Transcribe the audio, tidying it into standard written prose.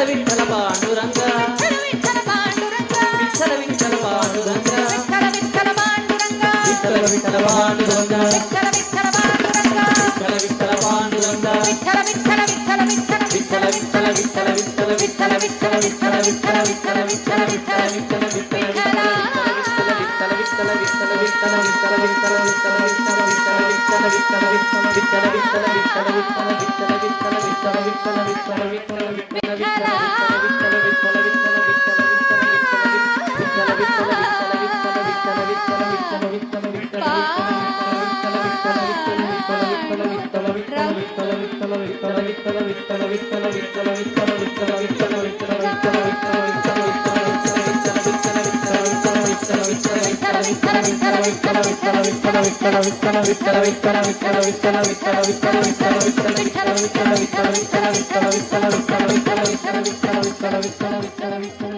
Vitthala Panduranga Vitthala Vitthala Panduranga Vitthala Vitthala Panduranga Vitthala Vitthala Panduranga Vitthala Vitthala Vitthala Vitthala Vitthala Vitthala Vitthala Vitthala Vitthala Vitthala Vitthala Vitthala Vitthala Vitthala